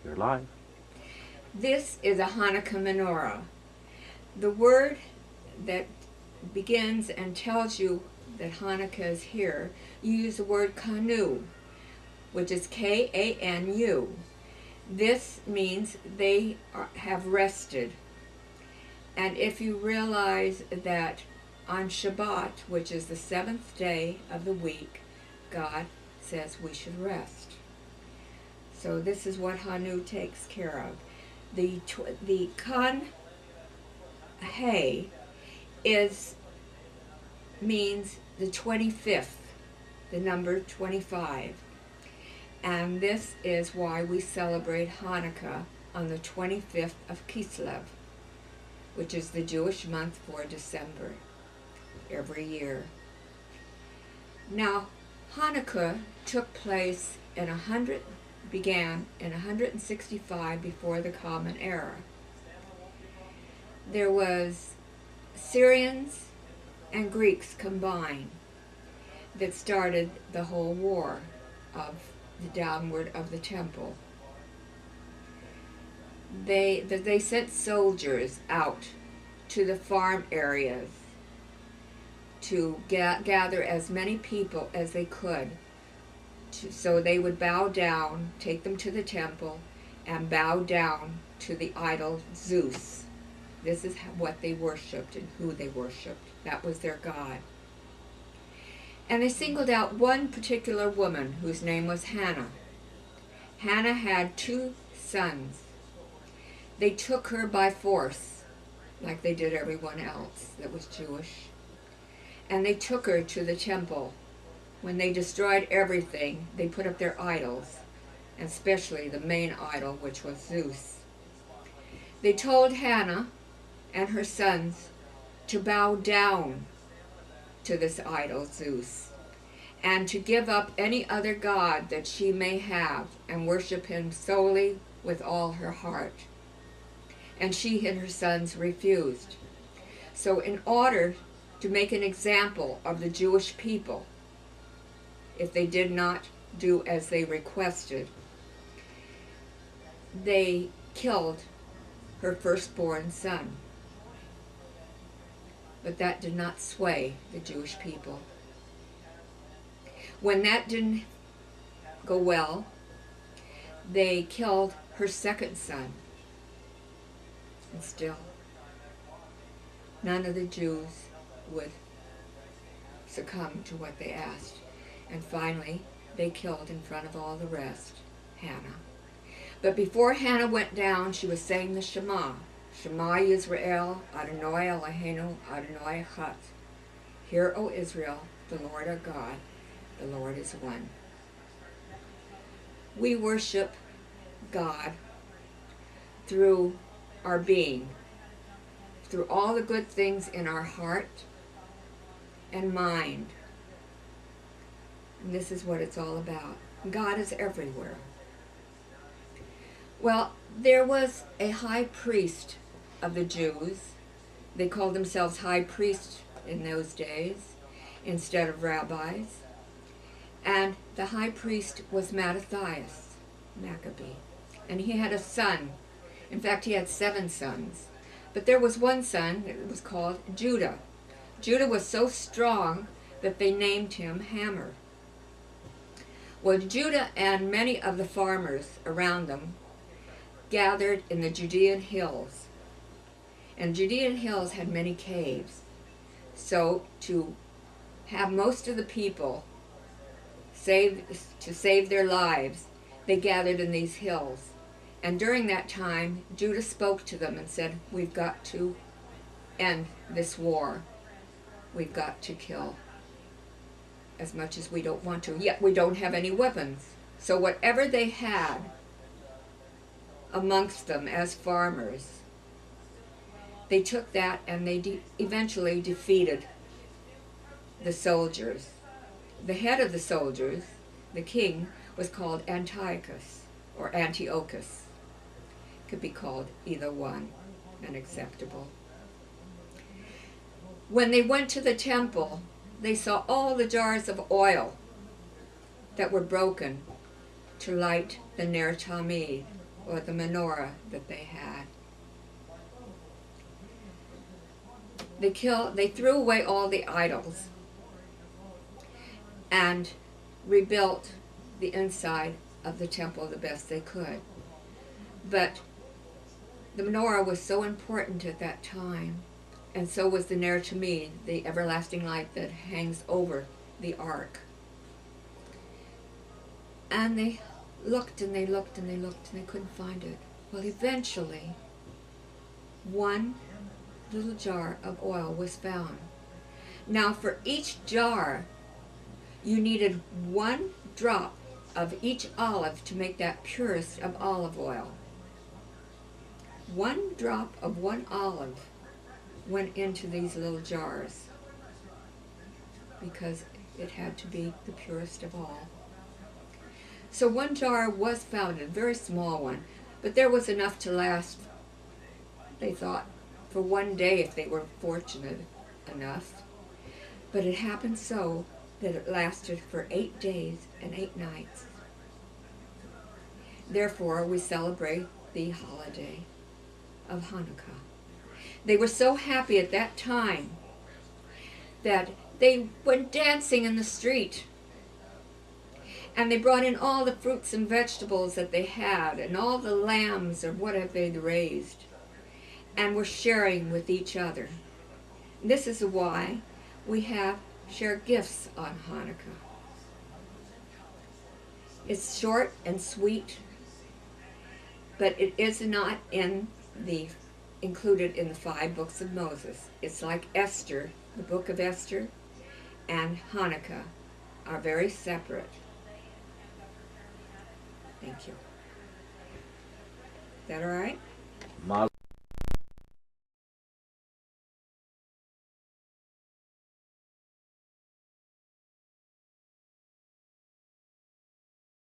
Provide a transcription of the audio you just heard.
You're live. This is a Hanukkah menorah. The word that begins and tells you that Hanukkah is here, you use the word kanu, which is K-A-N-U. This means they have rested. And if you realize that on Shabbat, which is the seventh day of the week, God says we should rest. So this is what Hanu takes care of. The Kan Hay means the 25th, the number 25. And this is why we celebrate Hanukkah on the 25th of Kislev, which is the Jewish month for December every year. Now, Hanukkah began in 165 before the Common Era. There was Syrians and Greeks combined that started the whole war of the downward of the temple. They sent soldiers out to the farm areas to gather as many people as they could, so they would bow down, take them to the temple, and bow down to the idol Zeus. This is what they worshipped and who they worshipped. That was their god. And they singled out one particular woman whose name was Hannah. Hannah had 2 sons. They took her by force, like they did everyone else that was Jewish. And they took her to the temple. When they destroyed everything, they put up their idols, especially the main idol, which was Zeus. They told Hannah and her sons to bow down to this idol, Zeus, and to give up any other god that she may have and worship him solely with all her heart. And she and her sons refused. So in order to make an example of the Jewish people, if they did not do as they requested, they killed her firstborn son. But that did not sway the Jewish people. When that didn't go well, they killed her second son. And still, none of the Jews would succumb to what they asked. And finally, they killed in front of all the rest Hannah. But before Hannah went down, she was saying the Shema. Shema Yisrael, Adonai Eloheinu, Adonai Echad. Hear, O Israel, the Lord our God, the Lord is one. We worship God through our being, through all the good things in our heart and mind. And this is what it's all about. God is everywhere. Well, there was a high priest of the Jews. They called themselves high priests in those days instead of rabbis. And the high priest was Mattathias, Maccabee. And he had a son. In fact, he had 7 sons. But there was one son that was called Judah. Judah was so strong that they named him Hammer. Well, Judah and many of the farmers around them gathered in the Judean hills. And Judean hills had many caves. So to have most of the people save their lives, they gathered in these hills. And during that time, Judah spoke to them and said, we've got to end this war. We've got to kill as much as we don't want to. Yet we don't have any weapons. So whatever they had amongst them as farmers, they took that and they eventually defeated the soldiers. The head of the soldiers, the king, was called Antiochus or Antiochus. Could be called either one and acceptable. When they went to the temple, they saw all the jars of oil that were broken to light the Ner Tamid, or the menorah that they had. They threw away all the idols and rebuilt the inside of the temple the best they could. But the menorah was so important at that time, and so was the ner tamid, the everlasting light that hangs over the ark. And they looked and they looked and they looked and they couldn't find it. Well, eventually, one little jar of oil was found. Now, for each jar, you needed 1 drop of each olive to make that purest of olive oil. 1 drop of 1 olive went into these little jars because it had to be the purest of all. So 1 jar was found, a very small one, but there was enough to last, they thought, for 1 day if they were fortunate enough. But it happened so that it lasted for 8 days and 8 nights. Therefore, we celebrate the holiday of Hanukkah. They were so happy at that time that they went dancing in the street. And they brought in all the fruits and vegetables that they had, and all the lambs or whatever they'd raised, and were sharing with each other. This is why we share gifts on Hanukkah. It's short and sweet, but it is not included in the 5 books of Moses. It's like Esther, the book of Esther, and Hanukkah are very separate. Thank you. Is that all right?